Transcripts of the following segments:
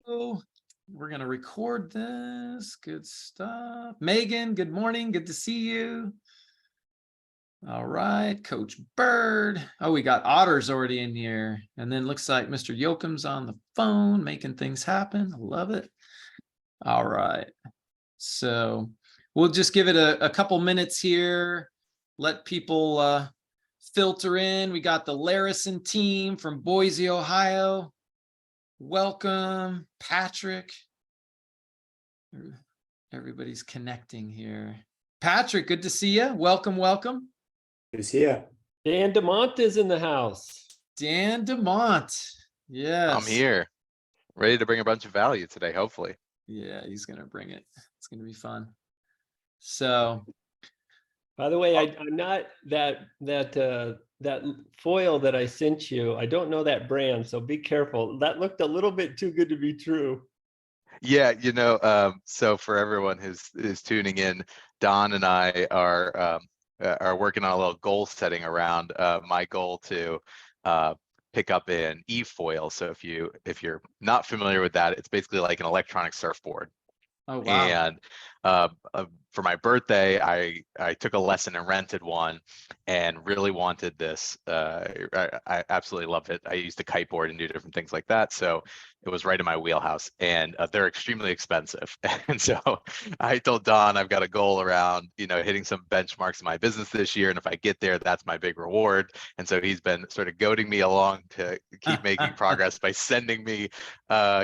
We're going to record this. Good stuff. Megan, good morning. Good to see you. All right, Coach Bird. Oh, we got Otter's already in here. And then looks like Mr. Yoakum's on the phone, making things happen. I love it. All right. So we'll just give it a couple minutes here. Let people filter in. We got the Larison team from Boise, Ohio. Welcome, Patrick. Everybody's connecting here. Patrick, good to see you. Welcome. Good to see you. Dan DeMott is in the house. Dan DeMott. Yes. I'm here, ready to bring a bunch of value today, hopefully. Yeah, he's going to bring it. It's going to be fun. So, by the way, I'm not that foil that I sent you. I don't know that brand, so be careful. That looked a little bit too good to be true. Yeah, so for everyone who's tuning in, Don and I are working on a little goal setting around my goal to pick up an e-foil. So if you're not familiar with that, it's basically like an electronic surfboard. oh wow. And for my birthday, I took a lesson and rented one, and really wanted this. I absolutely love it. I used to kiteboard and do different things like that, so it was right in my wheelhouse. And they're extremely expensive. And so I told Don I've got a goal around hitting some benchmarks in my business this year, and if I get there, that's my big reward. And so he's been sort of goading me along to keep making progress by sending me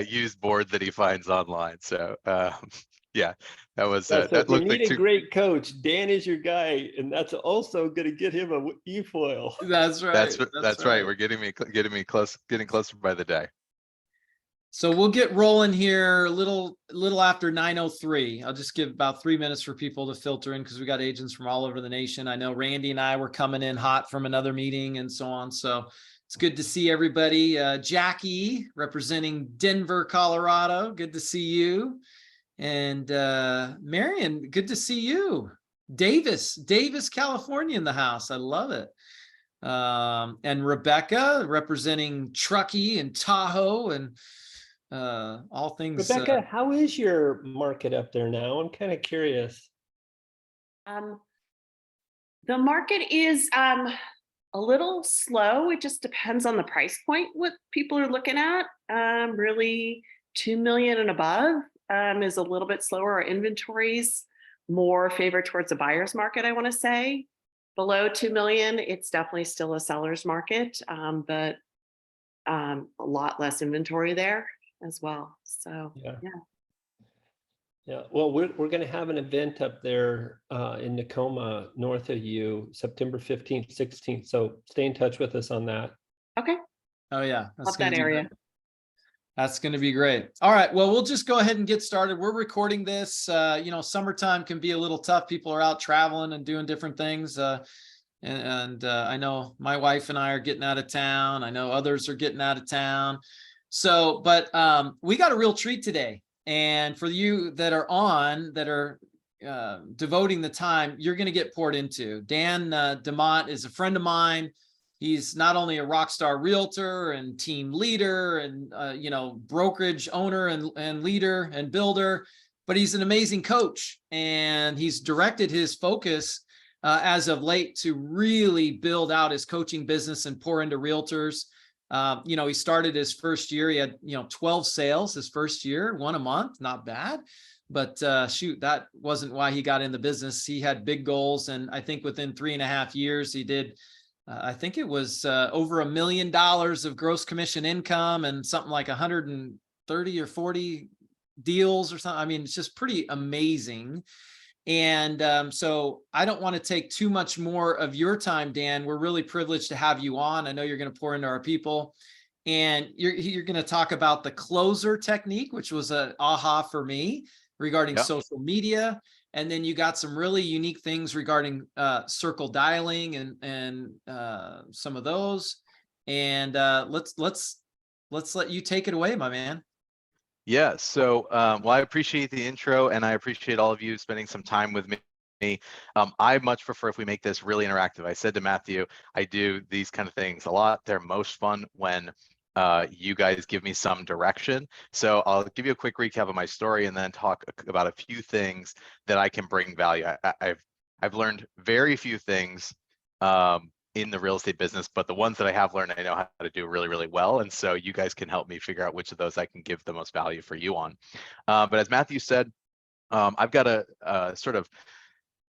used boards that he finds online. So yeah, that was that looked you need like a great coach. Dan is your guy, and that's also going to get him a e-foil. That's right. That's right. We're getting closer by the day. So we'll get rolling here a little after 9:03. I'll just give about 3 minutes for people to filter in because we got agents from all over the nation. I know Randy and I were coming in hot from another meeting and so on. So it's good to see everybody. Jackie representing Denver, Colorado. Good to see you. And Marion, good to see you. Davis, California in the house. I love it. And Rebecca representing Truckee and Tahoe and all things. Rebecca, how is your market up there now? I'm kind of curious. The market is a little slow. It just depends on the price point, what people are looking at. Really 2 million and above is a little bit slower. Our inventories more favored towards the buyer's market, I want to say. Below 2 million, it's definitely still a seller's market, but a lot less inventory there as well. So yeah. Well, we're going to have an event up there in Tacoma, north of you, September 15th, 16th. So stay in touch with us on that. Okay. Oh yeah, love that area. That's going to be great. All right. Well, we'll just go ahead and get started. We're recording this. Summertime can be a little tough. People are out traveling and doing different things. And I know my wife and I are getting out of town. I know others are getting out of town. So, but we got a real treat today. And for you that are devoting the time, you're going to get poured into. Dan DeMott is a friend of mine. He's not only a rock star realtor and team leader and, brokerage owner and leader and builder, but he's an amazing coach. And he's directed his focus as of late to really build out his coaching business and pour into realtors. He started his first year. He had, 12 sales his first year, one a month, not bad. But that wasn't why he got in the business. He had big goals. And I think within 3.5 years, he did I think it was over $1 million of gross commission income and something like 130 or 40 deals or something. I mean, it's just pretty amazing. And so I don't want to take too much more of your time, Dan. We're really privileged to have you on. I know you're going to pour into our people, and you're going to talk about the closer technique, which was an aha for me regarding social media. And then you got some really unique things regarding circle dialing and some of those. And let's let you take it away, my man. Yeah. So, I appreciate the intro, and I appreciate all of you spending some time with me. I much prefer if we make this really interactive. I said to Matthew, I do these kind of things a lot. They're most fun when you guys give me some direction. So I'll give you a quick recap of my story and then talk about a few things that I can bring value. I've learned very few things in the real estate business, but the ones that I have learned, I know how to do really, really well. And so you guys can help me figure out which of those I can give the most value for you on. But as Matthew said, I've got a sort of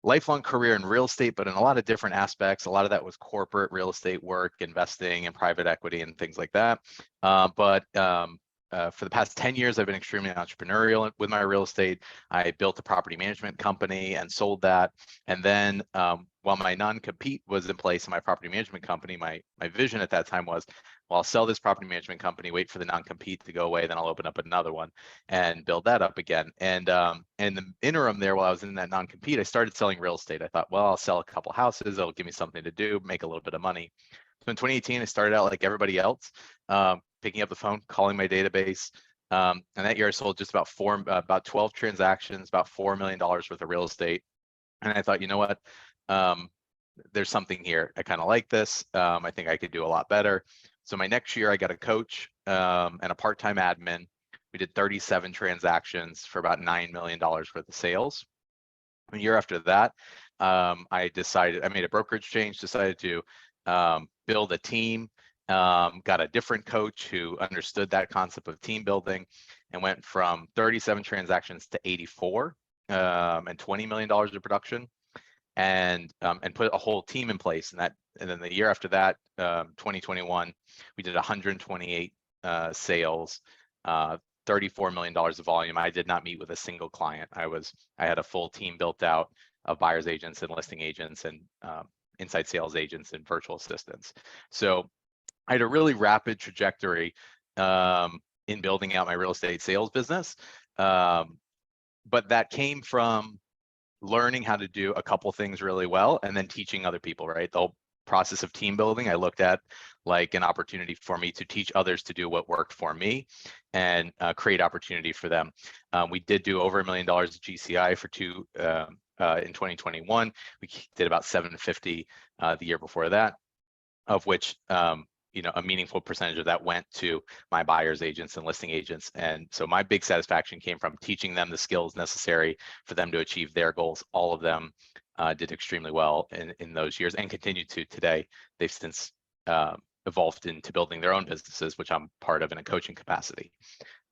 lifelong career in real estate, but in a lot of different aspects. A lot of that was corporate real estate work, investing in private equity and things like that. For the past 10 years, I've been extremely entrepreneurial with my real estate. I built a property management company and sold that. And then while my non-compete was in place in my property management company, my vision at that time was, well, I'll sell this property management company, wait for the non-compete to go away, then I'll open up another one and build that up again. And in the interim there, while I was in that non-compete, I started selling real estate. I thought, well, I'll sell a couple houses, it'll give me something to do, make a little bit of money. So in 2018, I started out like everybody else, picking up the phone, calling my database. And that year I sold just about 12 transactions, about $4 million worth of real estate. And I thought, you know what? There's something here. I kind of like this. I think I could do a lot better. So my next year I got a coach and a part-time admin. We did 37 transactions for about $9 million worth of sales. A year after that, I made a brokerage change, decided to build a team, got a different coach who understood that concept of team building, and went from 37 transactions to 84 and $20 million of production, and put a whole team in place. And then the year after that, 2021, we did 128 sales, $34 million of volume. I did not meet with a single client. I had a full team built out of buyers agents and listing agents and inside sales agents and virtual assistants. So I had a really rapid trajectory in building out my real estate sales business. But that came from learning how to do a couple things really well and then teaching other people, right? The whole process of team building, I looked at like an opportunity for me to teach others to do what worked for me and create opportunity for them. We did do over $1 million of GCI for in 2021. We did about 750 the year before that, of which a meaningful percentage of that went to my buyers agents and listing agents. And so my big satisfaction came from teaching them the skills necessary for them to achieve their goals. All of them did extremely well in those years and continue to today. They've since evolved into building their own businesses, which I'm part of in a coaching capacity.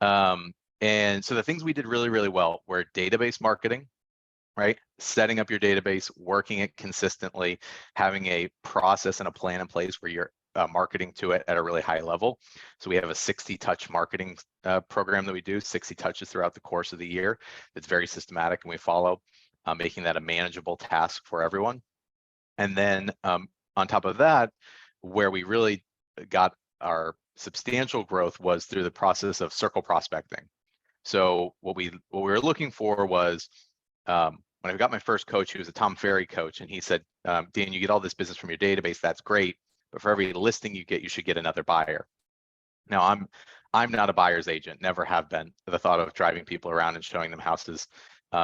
And so the things we did really, really well were database marketing, right? Setting up your database, working it consistently, having a process and a plan in place where you're marketing to it at a really high level. So we have a 60-touch marketing program that we do, 60 touches throughout the course of the year. It's very systematic and we follow, making that a manageable task for everyone. And then on top of that, where we really got our substantial growth was through the process of circle prospecting. So what we were looking for was, when I got my first coach, he was a Tom Ferry coach, and he said, Dan, you get all this business from your database, that's great, but for every listing you get, you should get another buyer. Now I'm not a buyer's agent, never have been. The thought of driving people around and showing them houses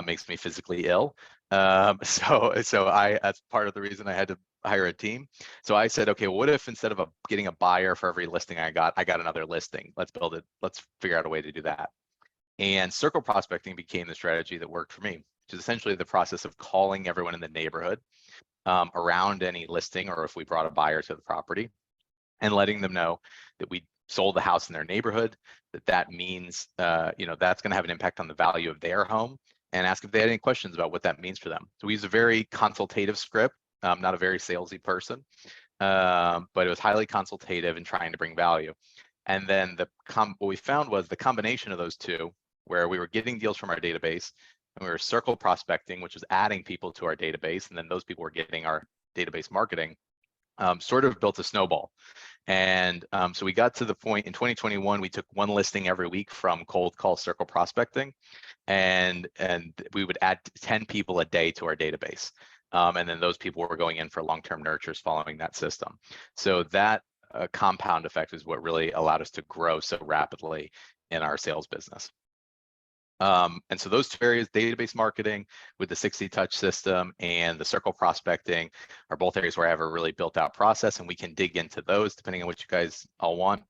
makes me physically ill. So that's part of the reason I had to hire a team. So I said, okay, what if instead of getting a buyer for every listing I got another listing? Let's build it. Let's figure out a way to do that. And circle prospecting became the strategy that worked for me, which is essentially the process of calling everyone in the neighborhood around any listing, or if we brought a buyer to the property, and letting them know that we sold the house in their neighborhood, that means that's going to have an impact on the value of their home, and ask if they had any questions about what that means for them. So we use a very consultative script. I'm not a very salesy person, but it was highly consultative and trying to bring value. And then what we found was the combination of those two, where we were getting deals from our database and we were circle prospecting, which was adding people to our database, and then those people were getting our database marketing, sort of built a snowball. And so we got to the point in 2021, we took one listing every week from cold call circle prospecting, and we would add 10 people a day to our database. And then those people were going in for long-term nurtures following that system. So that compound effect is what really allowed us to grow so rapidly in our sales business. And so those two areas, database marketing with the 60-touch system and the circle prospecting, are both areas where I have a really built out process, and we can dig into those depending on what you guys all want.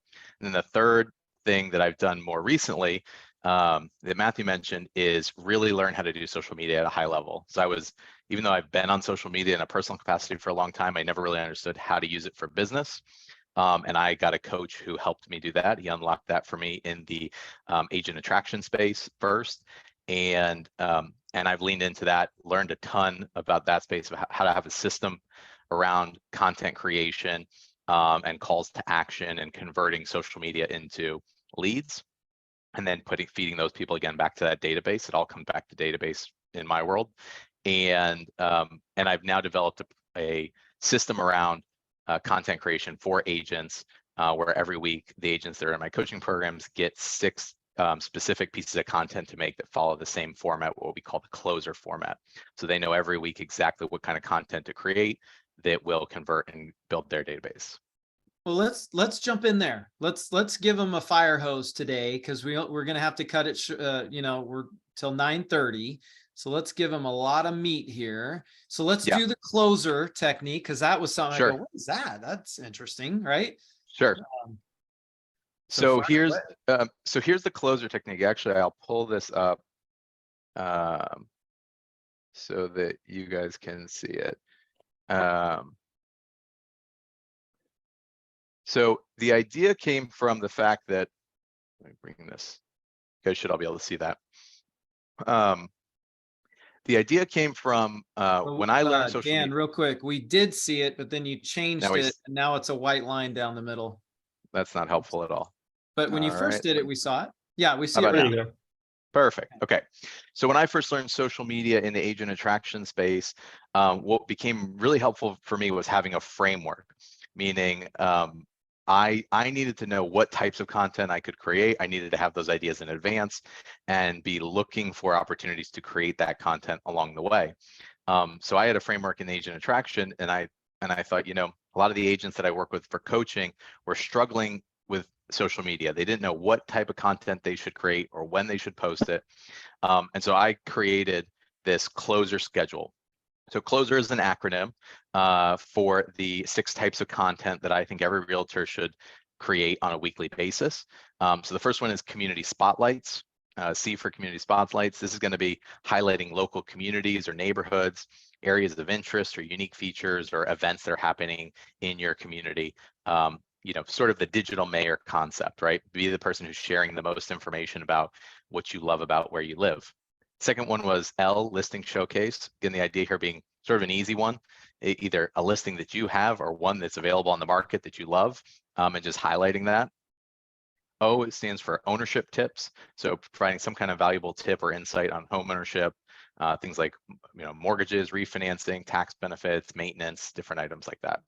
the third thing that I've done more recently that Matthew mentioned is really learn how to do social media at a high level. So even though I've been on social media in a personal capacity for a long time, I never really understood how to use it for business. And I got a coach who helped me do that. He unlocked that for me in the agent attraction space first. And I've leaned into that, learned a ton about that space, of how to have a system around content creation and calls to action and converting social media into leads, and then feeding those people again back to that database. It all comes back to database in my world. And I've now developed a system around content creation for agents, where every week the agents that are in my coaching programs get 6 specific pieces of content to make that follow the same format, what we call the closer format. So they know every week exactly what kind of content to create that will convert and build their database. Well, let's jump in there. Let's give them a fire hose today, because we're gonna have to cut it. We're till 9:30, so let's give them a lot of meat here. So let's do the closer technique, because that was something I go, what is that? That's interesting, right? Sure. So here's the closer technique. Actually, I'll pull this up so that you guys can see it. So the idea came from the fact that, let me bring this, you guys should all be able to see that. The idea came from when I learned social Dan, media. real quick, we did see it, but then you changed it, and now it's a white line down the middle. That's not helpful at all. But when you first did it, we saw it. Yeah, we see it about right now? now. Perfect. Okay. So when I first learned social media in the agent attraction space, what became really helpful for me was having a framework, meaning I needed to know what types of content I could create. I needed to have those ideas in advance and be looking for opportunities to create that content along the way. So I had a framework in agent attraction, and I thought, a lot of the agents that I work with for coaching were struggling with social media. They didn't know what type of content they should create or when they should post it. And so I created this closer schedule. So closer is an acronym for the 6 types of content that I think every realtor should create on a weekly basis. So the first one is community spotlights. C for community spotlights. This is going to be highlighting local communities or neighborhoods, areas of interest or unique features or events that are happening in your community. Sort of the digital mayor concept, right? Be the person who's sharing the most information about what you love about where you live. Second one was L, listing showcase. Again, the idea here being sort of an easy one, either a listing that you have or one that's available on the market that you love, and just highlighting that. O, it stands for ownership tips. So providing some kind of valuable tip or insight on home ownership, things like mortgages, refinancing, tax benefits, maintenance, different items like that.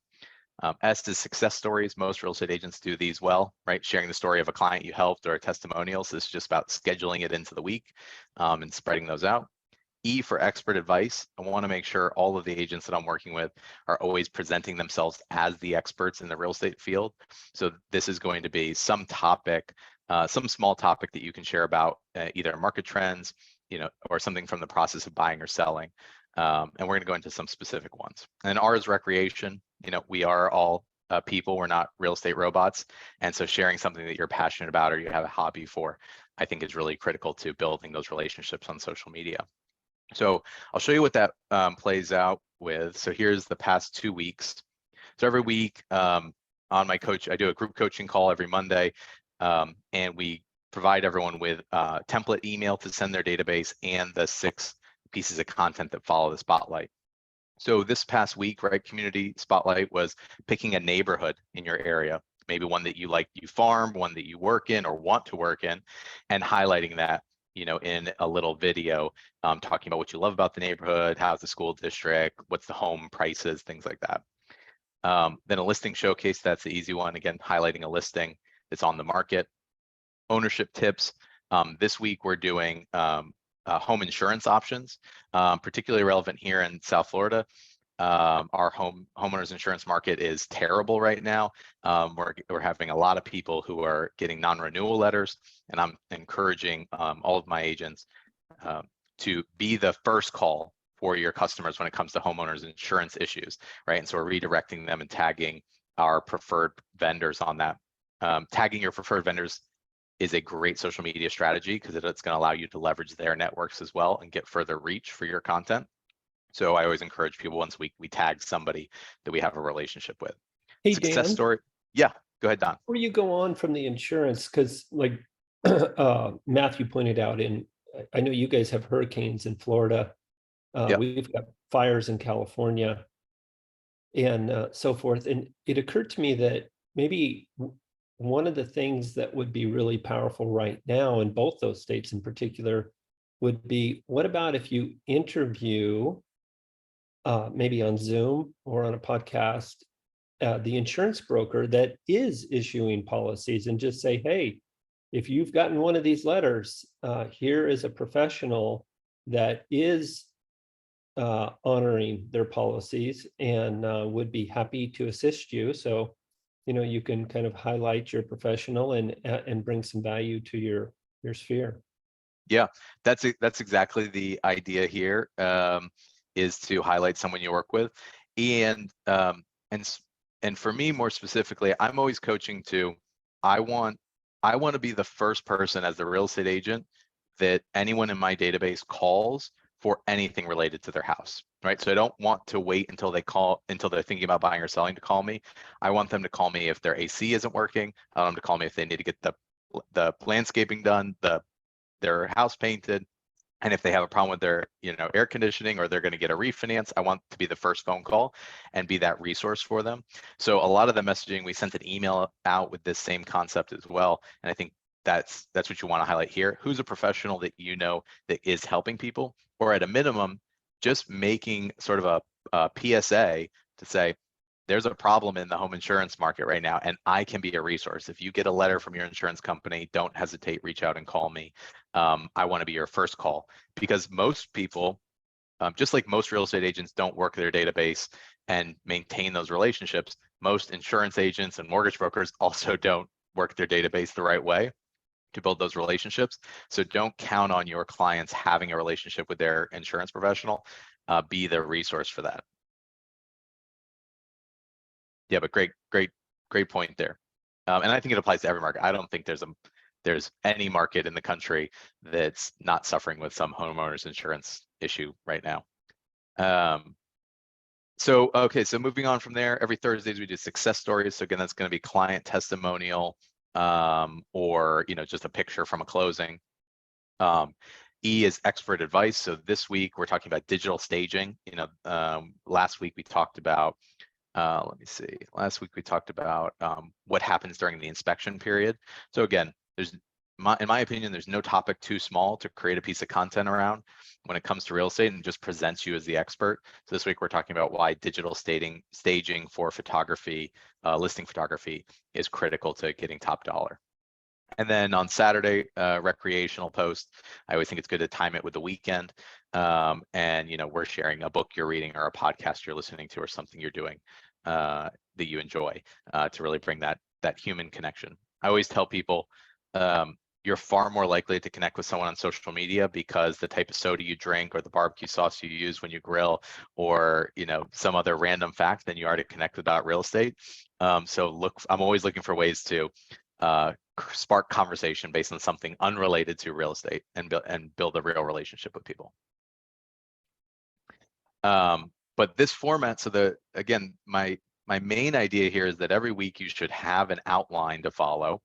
S is success stories. Most real estate agents do these well, right? Sharing the story of a client you helped or a testimonial. So it's just about scheduling it into the week and spreading those out. E for expert advice. I want to make sure all of the agents that I'm working with are always presenting themselves as the experts in the real estate field. So this is going to be some topic, some small topic that you can share about either market trends, or something from the process of buying or selling. And we're going to go into some specific ones. And R is recreation. We are all people. We're not real estate robots. And so sharing something that you're passionate about or you have a hobby for, I think is really critical to building those relationships on social media. So I'll show you what that plays out with. So here's the past 2 weeks. So every week on my coach, I do a group coaching call every Monday, and we provide everyone with a template email to send their database and the 6 pieces of content that follow the spotlight. So this past week, right, community spotlight was picking a neighborhood in your area, maybe one that you like, you farm, one that you work in or want to work in, and highlighting that, in a little video, talking about what you love about the neighborhood, how's the school district, what's the home prices, things like that. Then a listing showcase, that's the easy one. Again, highlighting a listing that's on the market. Ownership tips. This week we're doing home insurance options, particularly relevant here in South Florida. Our homeowners insurance market is terrible right now. We're having a lot of people who are getting non-renewal letters, and I'm encouraging all of my agents to be the first call for your customers when it comes to homeowners insurance issues, right? And so we're redirecting them and tagging our preferred vendors on that. tagging your preferred vendors is a great social media strategy because it's going to allow you to leverage their networks as well and get further reach for your content. So I always encourage people once we tag somebody that we have a relationship with. Hey, Success Dan, story. Yeah, go ahead, Don. before you go on from the insurance, because like Matthew pointed out, I know you guys have hurricanes in Florida. Yep. We've got fires in California and so forth. And it occurred to me that maybe one of the things that would be really powerful right now in both those states in particular would be, what about if you interview maybe on Zoom or on a podcast, the insurance broker that is issuing policies, and just say, hey, if you've gotten one of these letters, here is a professional that is honoring their policies and would be happy to assist you. So, you can kind of highlight your professional and bring some value to your sphere. Yeah, that's exactly the idea here, is to highlight someone you work with. And for me, more specifically, I'm always coaching to, I want to be the first person as the real estate agent that anyone in my database calls for anything related to their house, right? So I don't want to wait until they're thinking about buying or selling to call me. I want them to call me if their AC isn't working. I want them to call me if they need to get the landscaping done, their house painted, and if they have a problem with their air conditioning, or they're going to get a refinance. I want to be the first phone call and be that resource for them. So a lot of the messaging, we sent an email out with this same concept as well, and I think that's what you want to highlight here. Who's a professional that that is helping people, or at a minimum, just making sort of a PSA to say, there's a problem in the home insurance market right now, and I can be a resource. If you get a letter from your insurance company, don't hesitate, reach out and call me. I want to be your first call, because most people, just like most real estate agents don't work their database and maintain those relationships, most insurance agents and mortgage brokers also don't work their database the right way to build those relationships. So don't count on your clients having a relationship with their insurance professional. Be the resource for that. Yeah, but great point there. And I think it applies to every market. I don't think there's any market in the country that's not suffering with some homeowners insurance issue right now. So moving on from there, every Thursdays we do success stories. So again, that's going to be client testimonial, or just a picture from a closing. E is expert advice. So this week we're talking about digital staging. Last week we talked about, let me see. Last week we talked about what happens during the inspection period. So again, in my opinion, there's no topic too small to create a piece of content around when it comes to real estate, and just presents you as the expert. So this week we're talking about why digital staging for photography, listing photography, is critical to getting top dollar. And then on Saturday, recreational post. I always think it's good to time it with the weekend. And we're sharing a book you're reading, or a podcast you're listening to, or something you're doing that you enjoy, to really bring that human connection. I always tell people, you're far more likely to connect with someone on social media because the type of soda you drink, or the barbecue sauce you use when you grill, or some other random fact, than you are to connect about real estate. So I'm always looking for ways to spark conversation based on something unrelated to real estate, and build a real relationship with people. But this format, again, my main idea here is that every week you should have an outline to follow.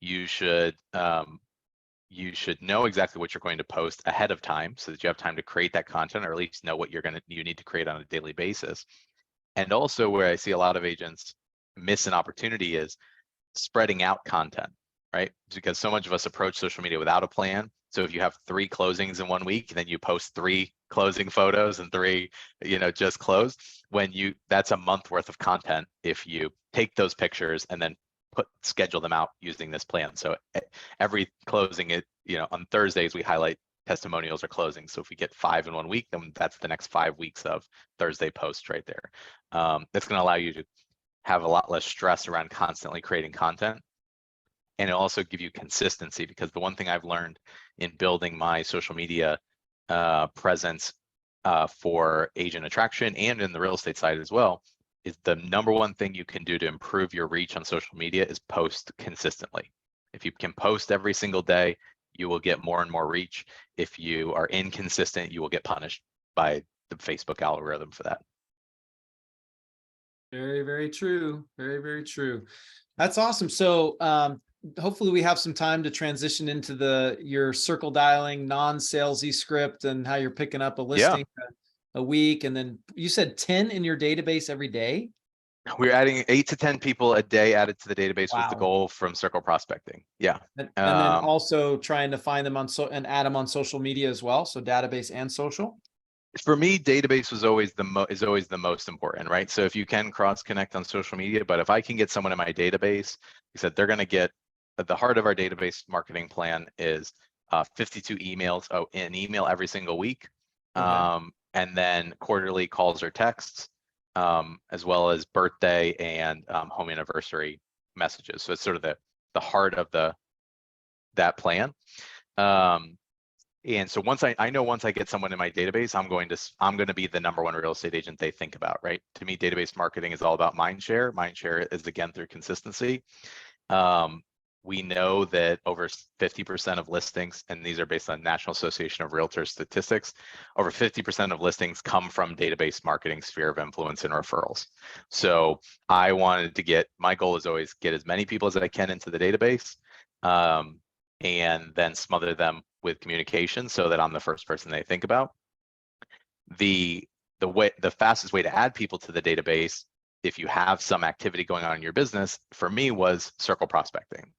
You should know exactly what you're going to post ahead of time, so that you have time to create that content, or at least know what you need to create on a daily basis. And also, where I see a lot of agents miss an opportunity is spreading out content, right? Because so much of us approach social media without a plan. So if you have 3 closings in 1 week, then you post 3 closing photos and 3, just closed. That's a month worth of content if you take those pictures and then schedule them out using this plan. So every closing, on Thursdays we highlight testimonials or closings. So if we get 5 in 1 week, then that's the next 5 weeks of Thursday posts right there. That's going to allow you to have a lot less stress around constantly creating content. And it'll also give you consistency, because the one thing I've learned in building my social media presence for agent attraction, and in the real estate side as well, is the number one thing you can do to improve your reach on social media is post consistently. If you can post every single day, you will get more and more reach. If you are inconsistent, you will get punished by the Facebook algorithm for that. Very, very true. Very, very true. That's awesome. So hopefully we have some time to transition into your circle dialing, non-salesy script and how you're picking up a listing a week. And then you said 10 in your database every day? We're adding 8 to 10 people a day added to the database was the Wow. goal from circle prospecting. Yeah. And then also trying to find them and add them on social media as well. So database and social. For me, database was always is always the most important, right? So if you can cross connect on social media, but if I can get someone in my database, you said they're going to get at the heart of our database marketing plan is 52 emails, an email every single week, Okay. and then quarterly calls or texts, as well as birthday and home anniversary messages. So it's sort of the heart of that plan. And so once I know once I get someone in my database, I'm going to be the number one real estate agent they think about, right? To me, database marketing is all about mind share. Mind share is again through consistency. We know that over 50% of listings, and these are based on National Association of Realtors statistics, over 50% of listings come from database marketing sphere of influence and referrals. So I wanted to my goal is always get as many people as I can into the database, and then smother them with communication so that I'm the first person they think about. The fastest way to add people to the database, if you have some activity going on in your business, for me was circle prospecting.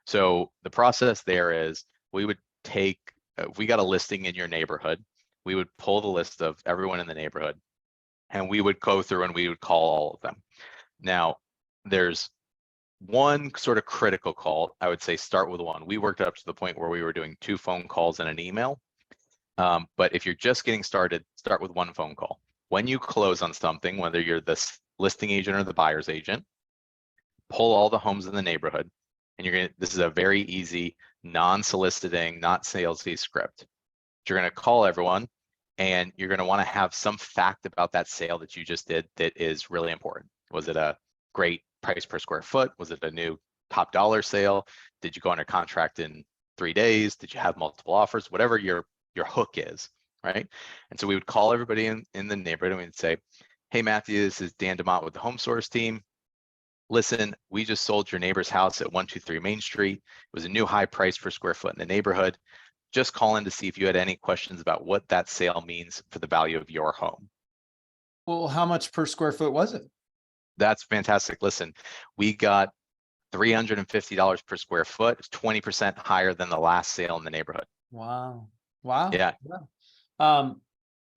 So the process there is we would take, if we got a listing in your neighborhood, we would pull the list of everyone in the neighborhood and we would go through and we would call all of them. Now, there's one sort of critical call. I would say start with one. We worked up to the point where we were doing 2 phone calls and an email. But if you're just getting started, start with 1 phone call. When you close on something, whether you're the listing agent or the buyer's agent, pull all the homes in the neighborhood. And this is a very easy, non-soliciting, not salesy script. You're going to call everyone and you're going to want to have some fact about that sale that you just did that is really important. Was it a great price per square foot? Was it a new top dollar sale? Did you go under contract in 3 days? Did you have multiple offers? Whatever your hook is, right? And so we would call everybody in the neighborhood and we'd say, hey, Matthew, this is Dan DeMott with the Home Source team. Listen, we just sold your neighbor's house at 123 Main Street. It was a new high price per square foot in the neighborhood. Just call in to see if you had any questions about what that sale means for the value of your home. Well, how much per square foot was it? That's fantastic. Listen, we got $350 per square foot. It's 20% higher than the last sale in the neighborhood. Wow. Wow. Yeah.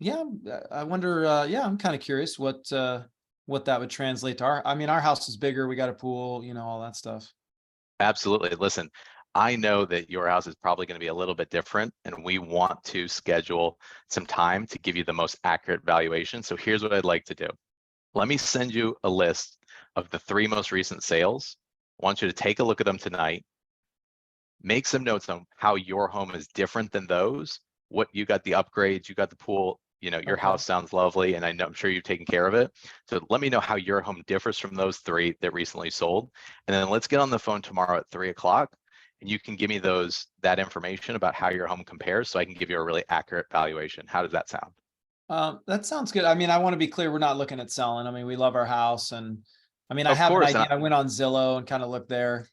Yeah. I wonder, I'm kind of curious what that would translate to our house is bigger. We got a pool, all that stuff. Absolutely. Listen, I know that your house is probably going to be a little bit different and we want to schedule some time to give you the most accurate valuation. So here's what I'd like to do. Let me send you a list of the 3 most recent sales. I want you to take a look at them tonight. Make some notes on how your home is different than those. What you got the upgrades, you got the pool, your house sounds lovely, and I'm sure you've taken care of it. So let me know how your home differs from those 3 that recently sold. And then let's get on the phone tomorrow at 3 o'clock and you can give me that information about how your home compares so I can give you a really accurate valuation. How does that sound? That sounds good. I want to be clear, we're not looking at selling. We love our house and I Of have an course, idea. I went on Zillow and kind of looked there,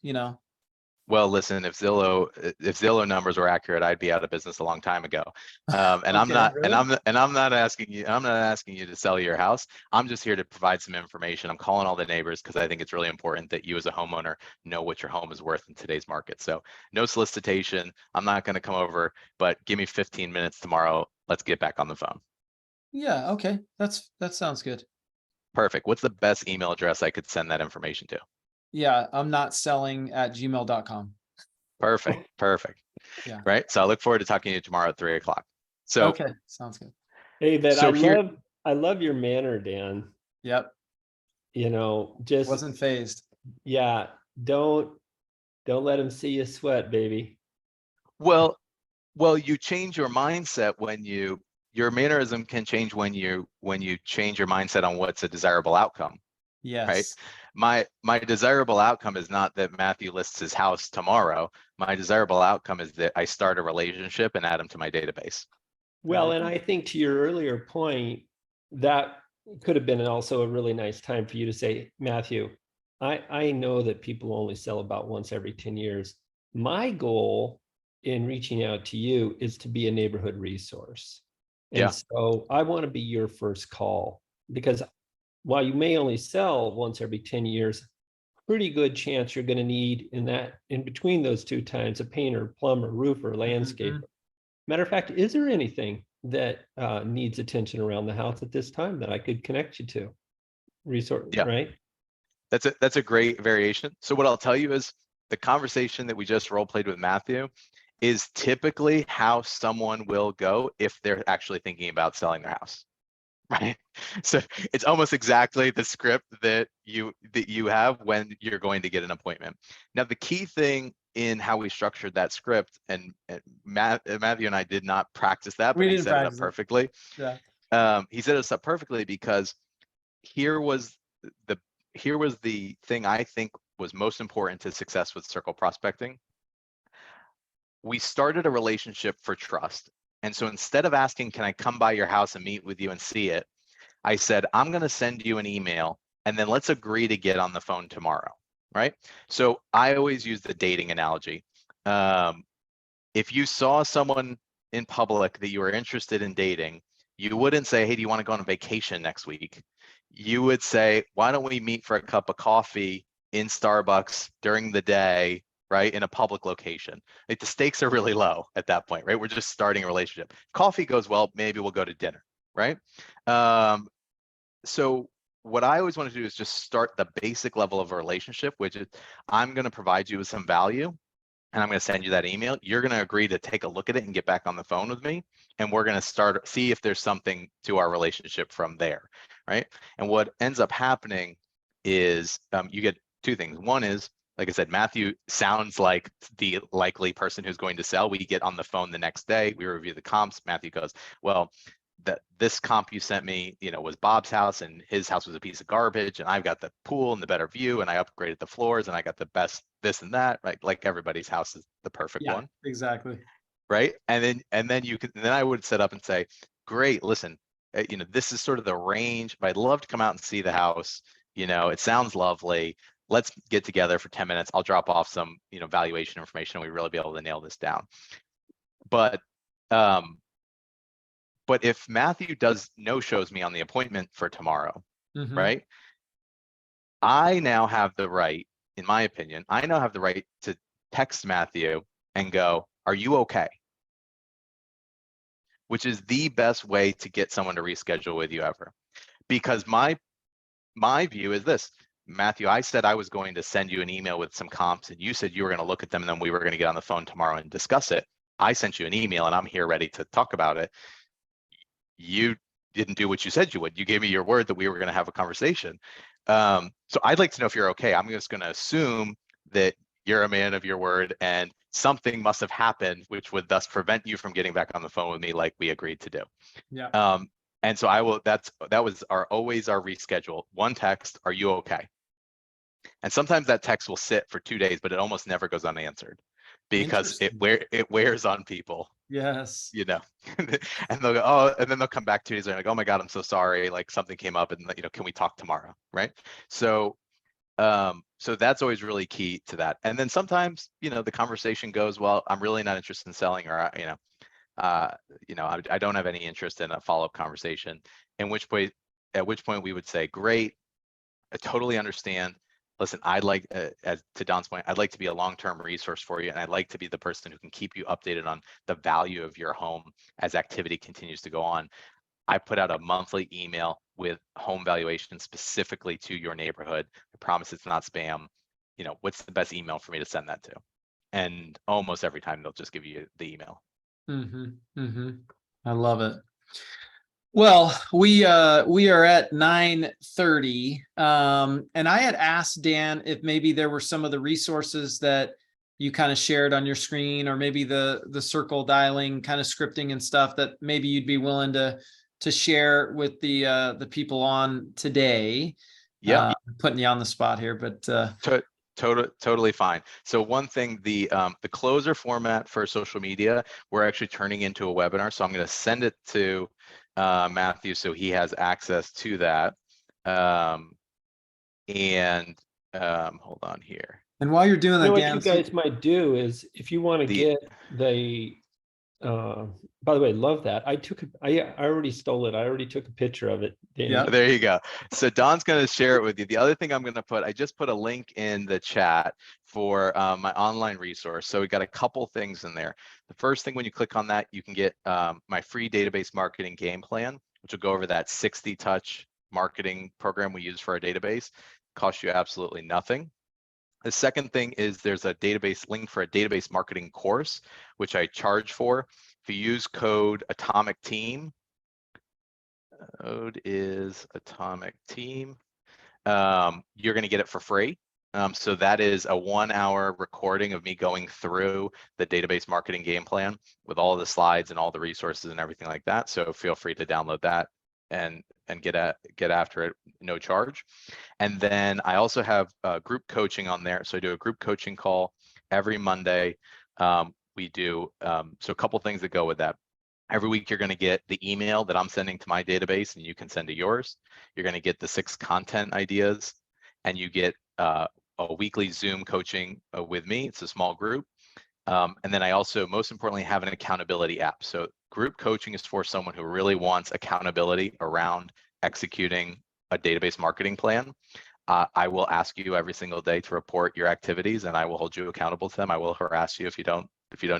Well, listen, if Zillow numbers were accurate, I'd be out of business a long time ago. And Okay, I'm not, really? I'm not asking you to sell your house. I'm just here to provide some information. I'm calling all the neighbors because I think it's really important that you as a homeowner know what your home is worth in today's market. So no solicitation. I'm not going to come over, but give me 15 minutes tomorrow. Let's get back on the phone. Yeah. Okay. That sounds good. Perfect. What's the best email address I could send that information to? Yeah. I'm not selling at gmail.com. Perfect. Perfect. Yeah. Right. So I look forward to talking to you tomorrow at 3 o'clock. So, okay. Sounds good. Hey, but So I love your manner, Dan. Yep. Just Wasn't phased. yeah, don't let him see you sweat, baby. well, you change your mindset when your mannerism can change when you change your mindset on what's a desirable outcome. Yes. My desirable outcome is not that Matthew lists his house tomorrow. My desirable outcome is that I start a relationship and add him to my database. Well, and I think to your earlier point, that could have been also a really nice time for you to say, Matthew, I know that people only sell about once every 10 years. My goal in reaching out to you is to be a neighborhood resource. And Yeah. so I want to be your first call, because while you may only sell once every 10 years, pretty good chance you're going to need in between those two times, a painter, plumber, roofer, landscaper. Matter of fact, is there anything that needs attention around the house at this time that I could connect you to? Resource, Yeah. right? That's a great variation. So what I'll tell you is the conversation that we just role played with Matthew is typically how someone will go if they're actually thinking about selling their house, right? So it's almost exactly the script that you have when you're going to get an appointment. Now, the key thing in how we structured that script, and Matthew and I did not practice that, but he set it up perfectly. Yeah. He set us up perfectly because here was the thing I think was most important to success with circle prospecting. We started a relationship for trust. And so instead of asking, can I come by your house and meet with you and see it? I said, I'm going to send you an email and then let's agree to get on the phone tomorrow, right? So I always use the dating analogy. If you saw someone in public that you were interested in dating, you wouldn't say, hey, do you want to go on a vacation next week? You would say, why don't we meet for a cup of coffee in Starbucks during the day, right? In a public location. Like, the stakes are really low at that point, right? We're just starting a relationship. Coffee goes well, maybe we'll go to dinner, right? So what I always want to do is just start the basic level of a relationship, which is I'm going to provide you with some value. And I'm going to send you that email. You're going to agree to take a look at it and get back on the phone with me. And we're going to see if there's something to our relationship from there, right? And what ends up happening is you get two things. One is, like I said, Matthew sounds like the likely person who's going to sell. We get on the phone the next day. We review the comps. Matthew goes, well, this comp you sent me, was Bob's house and his house was a piece of garbage, and I've got the pool and the better view and I upgraded the floors and I got the best this and that, right? Like everybody's house is the perfect one. Exactly. Right. And then I would set up and say, great, listen, this is sort of the range, but I'd love to come out and see the house. It sounds lovely. Let's get together for 10 minutes. I'll drop off some, valuation information and we really be able to nail this down. But if Matthew shows me on the appointment for tomorrow, right? I now have the right, in my opinion, to text Matthew and go, are you okay? Which is the best way to get someone to reschedule with you ever. Because my view is this, Matthew, I said I was going to send you an email with some comps and you said you were going to look at them and then we were going to get on the phone tomorrow and discuss it. I sent you an email and I'm here ready to talk about it. You didn't do what you said you would. You gave me your word that we were going to have a conversation. So I'd like to know if you're okay. I'm just going to assume that you're a man of your word and something must have happened, which would thus prevent you from getting back on the phone with me like we agreed to do. Yeah. And so that was always our reschedule. One text, are you okay? And sometimes that text will sit for 2 days, but it almost never goes unanswered because it wears on people. Yes. And they'll go, oh, and then they'll come back 2 days later, like, oh my God, I'm so sorry. Like something came up and, can we talk tomorrow? Right. So that's always really key to that. And then sometimes, the conversation goes, well, I'm really not interested in selling, or, I don't have any interest in a follow-up conversation, at which point we would say, great, I totally understand. Listen, I'd like, to Don's point, I'd like to be a long-term resource for you. And I'd like to be the person who can keep you updated on the value of your home as activity continues to go on. I put out a monthly email with home valuation specifically to your neighborhood. I promise it's not spam. What's the best email for me to send that to? And almost every time they'll just give you the email. I love it. Well, we are at 9:30, and I had asked Dan if maybe there were some of the resources that you kind of shared on your screen, or maybe the circle dialing kind of scripting and stuff that maybe you'd be willing to share with the people on today. Yeah, Putting you on the spot here, but totally fine. So one thing, the closer format for social media, we're actually turning into a webinar. So I'm going to send it to Matthew so he has access to that. Hold on here. and while you're doing that, What Dan, you guys might do is if you want to get the, by the way, love that. I already stole it. I already took a picture of it. Dan. Yeah. There you go. So Don's going to share it with you. The other thing I'm going to put, I just put a link in the chat for my online resource. So we got a couple things in there. The first thing, when you click on that, you can get my free database marketing game plan, which will go over that 60 touch marketing program we use for our database. Costs you absolutely nothing. The second thing is there's a database link for a database marketing course, which I charge for. If you use code Atomic Team, code is Atomic Team, you're going to get it for free. So that is a 1-hour recording of me going through the database marketing game plan with all the slides and all the resources and everything like that. So feel free to download that and get after it, no charge. And then I also have group coaching on there. So I do a group coaching call every Monday. We do, so a couple things that go with that. Every week you're going to get the email that I'm sending to my database and you can send to yours. You're going to get the 6 content ideas and you get a weekly Zoom coaching with me. It's a small group. And then I also, most importantly, have an accountability app. So group coaching is for someone who really wants accountability around executing a database marketing plan. I will ask you every single day to report your activities and I will hold you accountable to them. I will harass you if you don't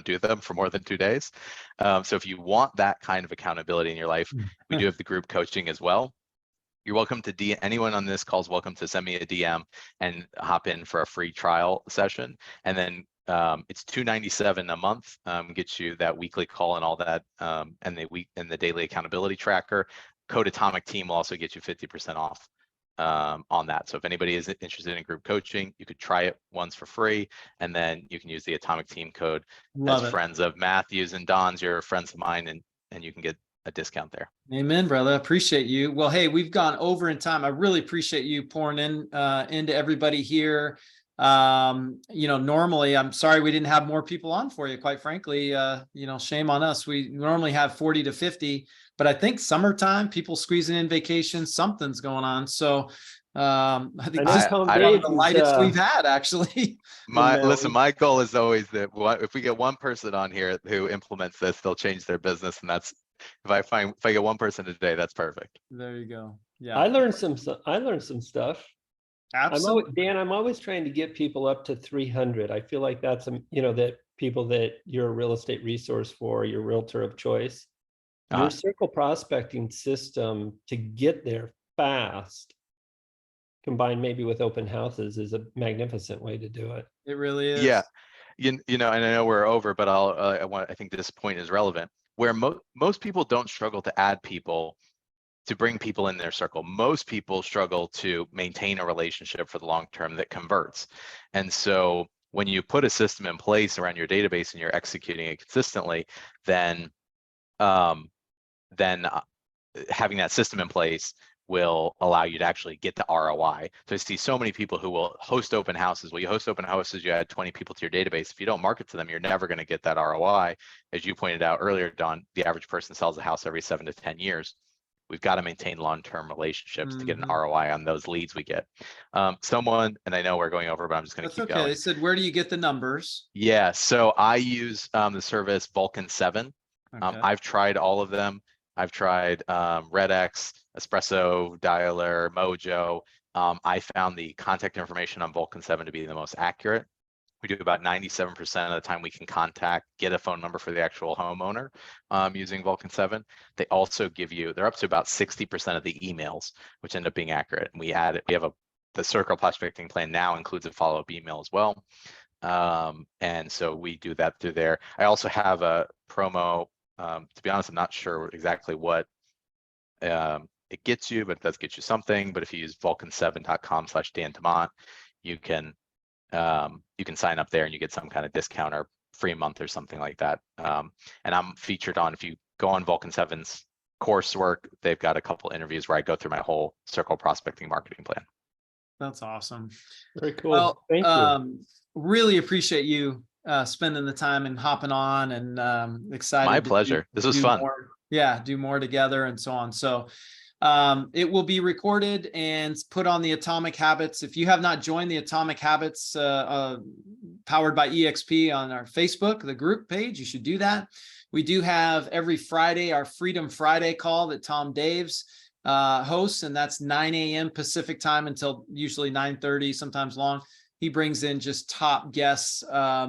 do them for more than 2 days. So if you want that kind of accountability in your life, we do have the group coaching as well. You're welcome to anyone on this call is welcome to send me a DM and hop in for a free trial session. And then it's $297 a month, gets you that weekly call and all that, and the daily accountability tracker. Code Atomic Team will also get you 50% off on that. So if anybody is interested in group coaching, you could try it once for free, and then you can use the Atomic Team code. Love as it. Friends of Matthew's and Don's, you're friends of mine, and you can get a discount there. Amen, brother. Appreciate you. Well, hey, we've gone over in time. I really appreciate you pouring into everybody here. Normally, I'm sorry we didn't have more people on for you, quite frankly. Shame on us. We normally have 40 to 50, but I think summertime, people squeezing in vacations, something's going on. So I think this is one of the lightest we've had, actuay. My goal is always that if we get one person on here who implements this, they'll change their business, and that's if I get one person today, that's perfect. There you go. Yeah, I learned some stuff. absolutely. Dan, I'm always trying to get people up to 300. I feel like that's that people that you're a real estate resource for, your realtor of choice. Your circle prospecting system to get there fast, combined maybe with open houses, is a magnificent way to do it. It really is. Yeah, and I know we're over, but I think this point is relevant. Where most people don't struggle to add people, to bring people in their circle. Most people struggle to maintain a relationship for the long term that converts. And so when you put a system in place around your database and you're executing it consistently, then having that system in place will allow you to actually get the ROI. So I see so many people who will host open houses. Well, you host open houses, you add 20 people to your database. If you don't market to them, you're never going to get that ROI. As you pointed out earlier, Don, the average person sells a house every 7 to 10 years. We've got to maintain long-term relationships to get an ROI on those leads we get. Someone, and I know we're going over, but I'm just going to keep going. They said, where do you get the numbers? Yeah, so I use the service Vulcan 7. Okay. I've tried all of them. I've tried RedX, Espresso, Dialer, Mojo. I found the contact information on Vulcan 7 to be the most accurate. We do about 97% of the time we can get a phone number for the actual homeowner using Vulcan 7. They also they're up to about 60% of the emails, which end up being accurate. And we have the circle prospecting plan now includes a follow-up email as well. And so we do that through there. I also have a promo. To be honest, I'm not sure exactly what it gets you, but it does get you something. But if you use vulcan7.com/Dan DeMott, you can sign up there and you get some kind of discount or free month or something like that. And I'm featured on, if you go on Vulcan 7's coursework, they've got a couple interviews where I go through my whole circle prospecting marketing plan. That's awesome. Very cool. Well, Thank you. really appreciate you spending the time and hopping on, and excited. My to pleasure. This was do fun. more. Yeah, do more together and so on. So it will be recorded and put on the Atomic Habits. If you have not joined the Atomic Habits powered by EXP on our Facebook, the group page, you should do that. We do have every Friday our Freedom Friday call that Tom Daves hosts, and that's 9 a.m. Pacific time until usually 9:30, sometimes long. He brings in just top guests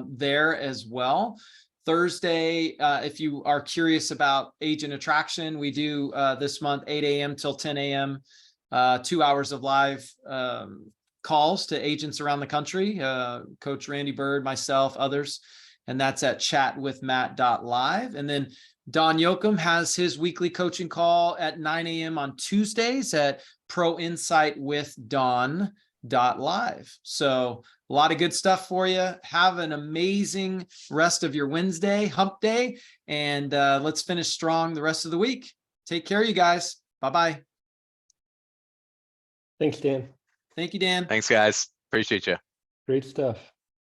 there as well. Thursday, if you are curious about agent attraction, we do this month 8 a.m. till 10 a.m. 2 hours of live calls to agents around the country. Coach Randy Bird, myself, others, and that's at chatwithmatt.live. And then Don Yoakum has his weekly coaching call at 9 a.m. on Tuesdays at proinsightwithdon.live. So a lot of good stuff for you. Have an amazing rest of your Wednesday, hump day, and let's finish strong the rest of the week. Take care, you guys. Bye-bye. Thanks, Dan. Thank you, Dan. Thanks, guys. Appreciate you. Great stuff.